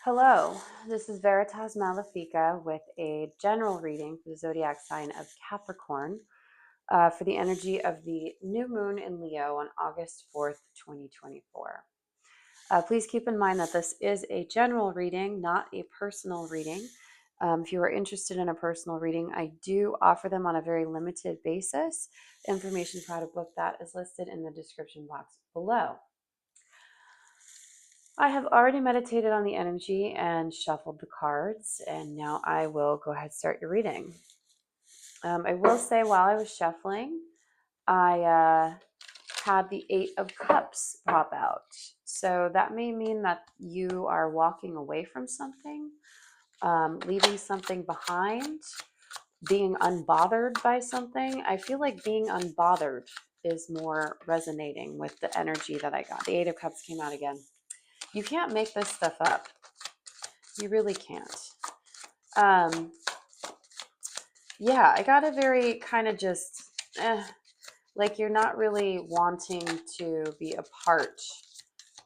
Hello, this is Veritas Malefica with a general reading for the zodiac sign of Capricorn for the energy of the new moon in Leo on August 4th, 2024. Please keep in mind that this is a general reading, not a personal reading. If you are interested in a personal reading, I do offer them on a very limited basis. Information for how to book that is listed in the description box below. I have already meditated on the energy and shuffled the cards, and now I will go ahead and start your reading. I will say while I was shuffling, I had the Eight of Cups pop out. So that may mean that you are walking away from something, leaving something behind, being unbothered by something. I feel like being unbothered is more resonating with the energy that I got. The Eight of Cups came out again. You can't make this stuff up. You really can't. Um, yeah, I got a very kind of just like you're not really wanting to be a part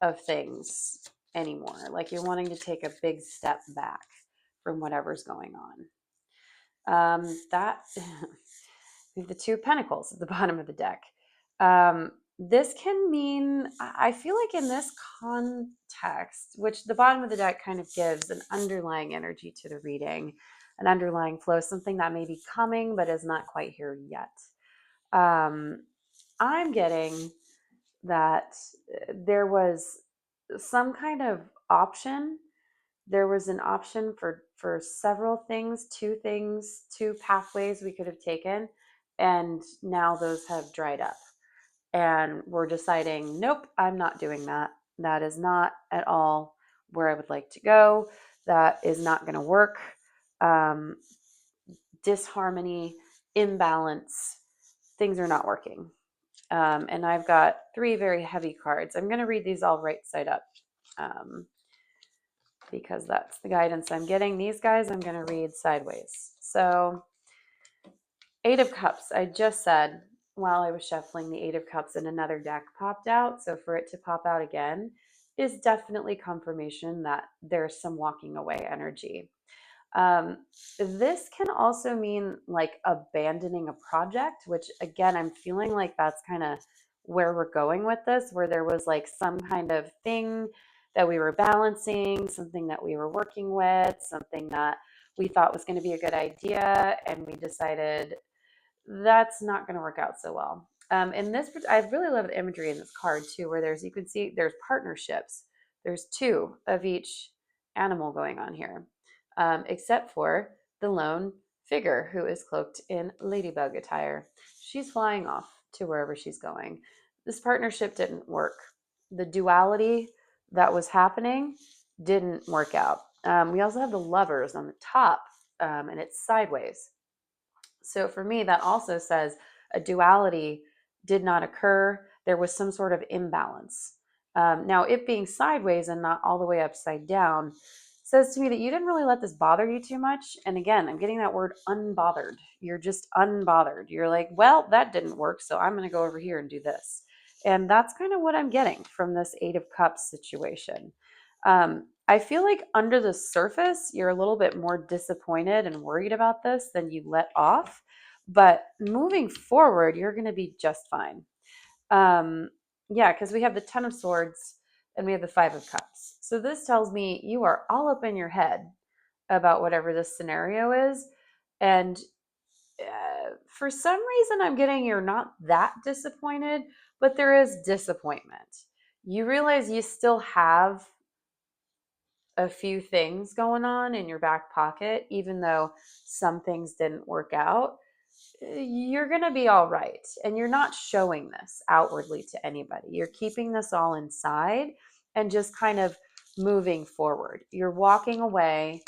of things anymore. Like you're wanting to take a big step back from whatever's going on. That we have the Two of Pentacles at the bottom of the deck. This can mean, I feel like in this context, which the bottom of the deck kind of gives an underlying energy to the reading, an underlying flow, something that may be coming but is not quite here yet. I'm getting that there was some kind of option. There was an option for several things, two pathways we could have taken, and now those have dried up. And we're deciding, nope, I'm not doing that. That is not at all where I would like to go. That is not going to work. Disharmony, imbalance, things are not working. And I've got three very heavy cards. I'm going to read these all right side up because that's the guidance I'm getting. These guys I'm going to read sideways. So, Eight of Cups. I just said while I was shuffling, the Eight of Cups in another deck popped out. So, for it to pop out again is definitely confirmation that there's some walking away energy. This can also mean like abandoning a project, which again, I'm feeling like that's kind of where we're going with this, where there was like some kind of thing that we were balancing, something that we were working with, something that we thought was going to be a good idea, and we decided that's not going to work out so well. And this, I really love the imagery in this card too, where you can see there's partnerships. There's two of each animal going on here, except for the lone figure who is cloaked in ladybug attire. She's flying off to wherever she's going. This partnership didn't work. The duality that was happening didn't work out. We also have the lovers on the top, and it's sideways. So for me, that also says a duality did not occur. There was some sort of imbalance. Now, it being sideways and not all the way upside down says to me that you didn't really let this bother you too much. And again, I'm getting that word unbothered. You're just unbothered. You're like, well, that didn't work, so I'm going to go over here and do this. And that's kind of what I'm getting from this Eight of Cups situation. I feel like under the surface, you're a little bit more disappointed and worried about this than you let off. But moving forward, you're going to be just fine. Yeah, because we have the Ten of Swords and we have the Five of Cups. So this tells me you are all up in your head about whatever this scenario is. And for some reason, I'm getting you're not that disappointed, but there is disappointment. You realize you still have a few things going on in your back pocket, even though some things didn't work out. You're going to be all right. And you're not showing this outwardly to anybody. You're keeping this all inside and just kind of moving forward. You're walking away,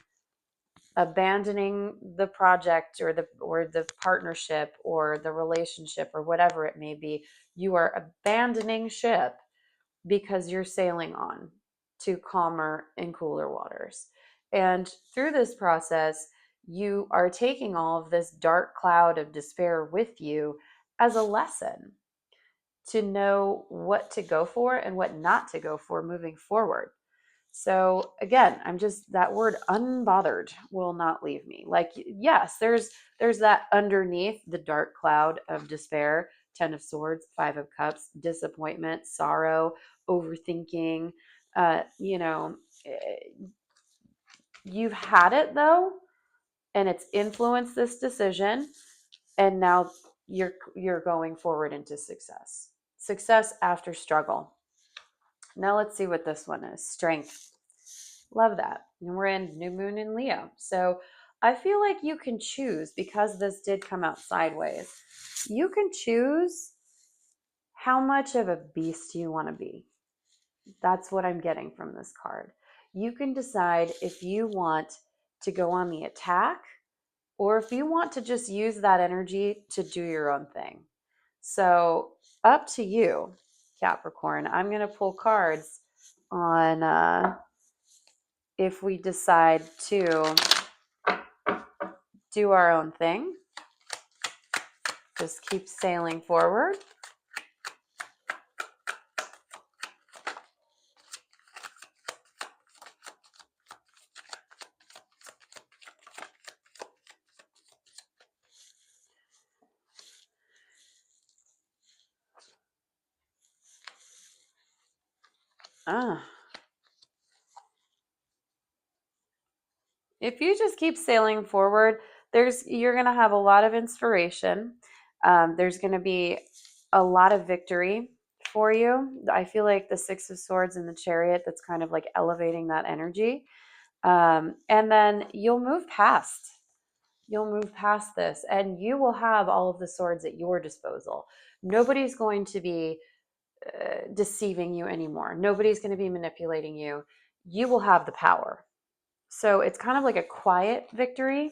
abandoning the project or the partnership or the relationship or whatever it may be. You are abandoning ship because you're sailing on to calmer and cooler waters. And through this process, you are taking all of this dark cloud of despair with you as a lesson to know what to go for and what not to go for moving forward. So again, I'm just, that word unbothered will not leave me. Like, yes, there's that underneath the dark cloud of despair, 10 of swords, 5 of cups, disappointment, sorrow, overthinking. You know, you've had it though, and it's influenced this decision, and now you're going forward into success. Success after struggle. Now let's see what this one is. Strength. Love that. And we're in new moon in Leo. So I feel like you can choose, because this did come out sideways, you can choose how much of a beast you want to be. That's what I'm getting from this card. You can decide if you want to go on the attack or if you want to just use that energy to do your own thing. So up to you, Capricorn. I'm going to pull cards on if we decide to do our own thing, just keep sailing forward. If you just keep sailing forward, you're going to have a lot of inspiration. There's going to be a lot of victory for you. I feel like the 6 of Swords and the Chariot, that's kind of like elevating that energy. And then you'll move past. You'll move past this, and you will have all of the swords at your disposal. Nobody's going to be deceiving you anymore. Nobody's going to be manipulating you. You will have the power. So it's kind of like a quiet victory.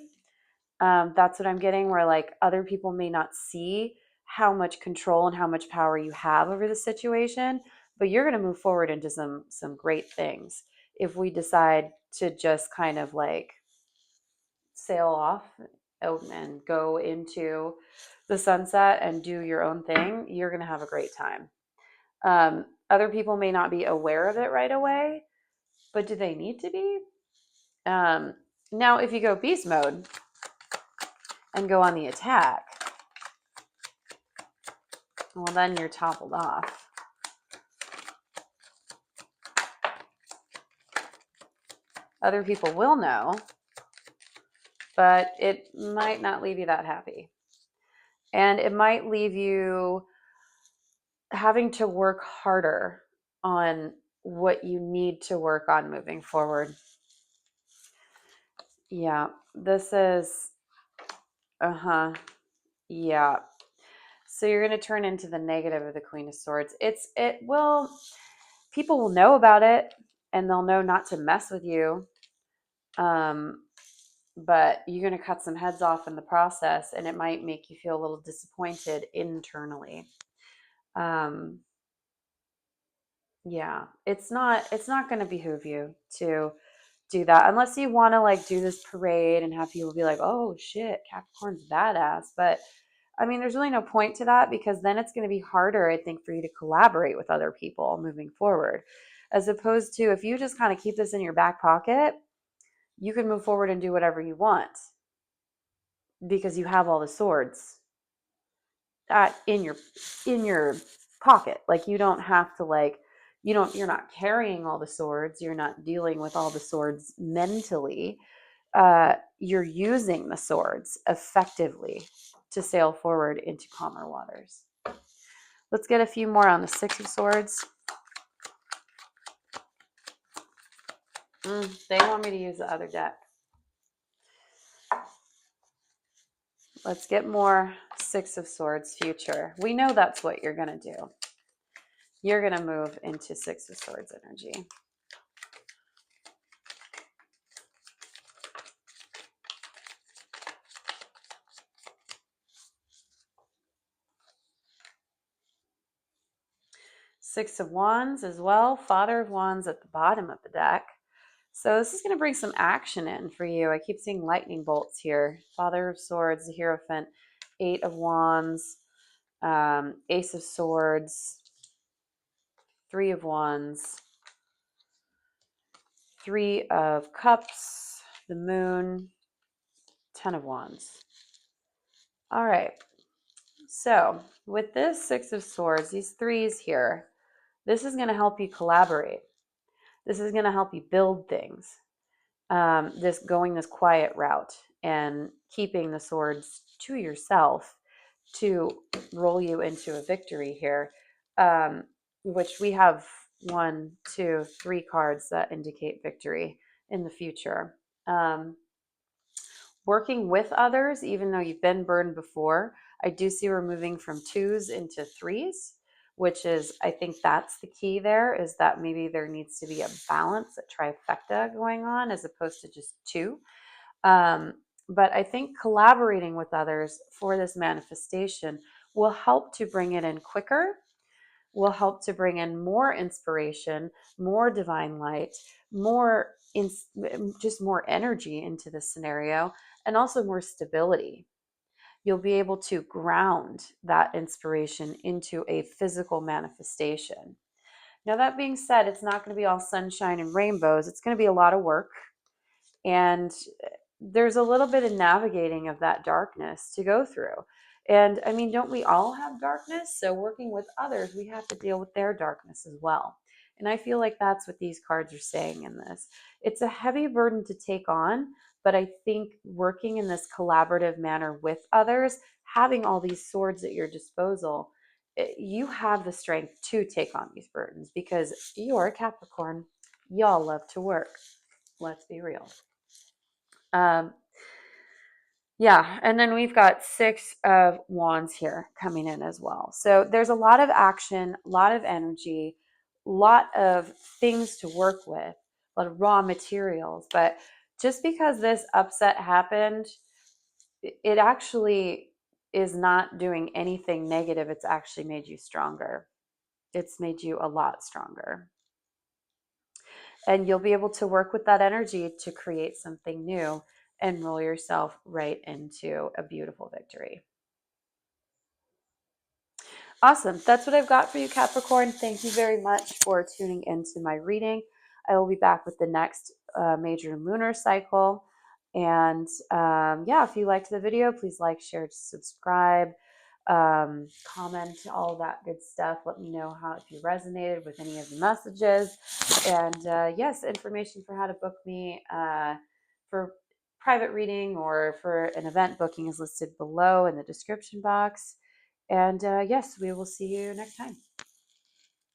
That's what I'm getting, where like other people may not see how much control and how much power you have over the situation, but you're going to move forward into some great things if we decide to just kind of like sail off out and go into the sunset and do your own thing. You're going to have a great time. Other people may not be aware of it right away, but do they need to be? Now, if you go beast mode and go on the attack, well, then you're toppled off. Other people will know, but it might not leave you that happy. And it might leave you having to work harder on what you need to work on moving forward. Yeah, this is, yeah. So you're going to turn into the negative of the Queen of Swords. People will know about it and they'll know not to mess with you. But you're going to cut some heads off in the process, and it might make you feel a little disappointed internally. Yeah, it's not going to behoove you to do that unless you want to like do this parade and have people be like, oh shit, Capricorn's badass. But I mean, there's really no point to that, because then it's going to be harder, I think, for you to collaborate with other people moving forward, as opposed to if you just kind of keep this in your back pocket, you can move forward and do whatever you want because you have all the swords in your pocket. Like you don't have to like you're not carrying all the swords. You're not dealing with all the swords mentally. You're using the swords effectively to sail forward into calmer waters. Let's get a few more on the 6 of Swords. They want me to use the other deck. Let's get more 6 of Swords future. We know that's what you're going to do. You're going to move into 6 of Swords energy. Six of Wands as well. Father of Wands at the bottom of the deck. So this is going to bring some action in for you. I keep seeing lightning bolts here. Father of Swords, the Hierophant, 8 of Wands, Ace of Swords, 3 of Wands, Three of Cups, the Moon, 10 of Wands. All right. So with this Six of Swords, these threes here, this is going to help you collaborate. This is going to help you build things. This quiet route and keeping the swords to yourself to roll you into a victory here, which we have 1, 2, 3 cards that indicate victory in the future. Working with others, even though you've been burned before, I do see we're moving from 2s into 3s, which is, I think that's the key there, is that maybe there needs to be a balance, a trifecta going on as opposed to just 2. But I think collaborating with others for this manifestation will help to bring it in quicker, will help to bring in more inspiration, more divine light, just more energy into the scenario, and also more stability. You'll be able to ground that inspiration into a physical manifestation. Now, that being said, it's not going to be all sunshine and rainbows. It's going to be a lot of work. And there's a little bit of navigating of that darkness to go through. And I mean, don't we all have darkness? So working with others, we have to deal with their darkness as well. And I feel like that's what these cards are saying in this. It's a heavy burden to take on, but I think working in this collaborative manner with others, having all these swords at your disposal, you have the strength to take on these burdens because you're a Capricorn. Y'all love to work. Let's be real. Yeah, and then we've got 6 of Wands here coming in as well. So there's a lot of action, a lot of energy, a lot of things to work with, a lot of raw materials. But just because this upset happened, it actually is not doing anything negative. It's actually made you stronger. It's made you a lot stronger. And you'll be able to work with that energy to create something new and roll yourself right into a beautiful victory. Awesome. That's what I've got for you, Capricorn. Thank you very much for tuning into my reading. I will be back with the next major lunar cycle. And yeah, if you liked the video, please like, share, subscribe, comment, all that good stuff. Let me know if you resonated with any of the messages. And yes, information for how to book me for private reading or for an event booking is listed below in the description box. And yes, we will see you next time.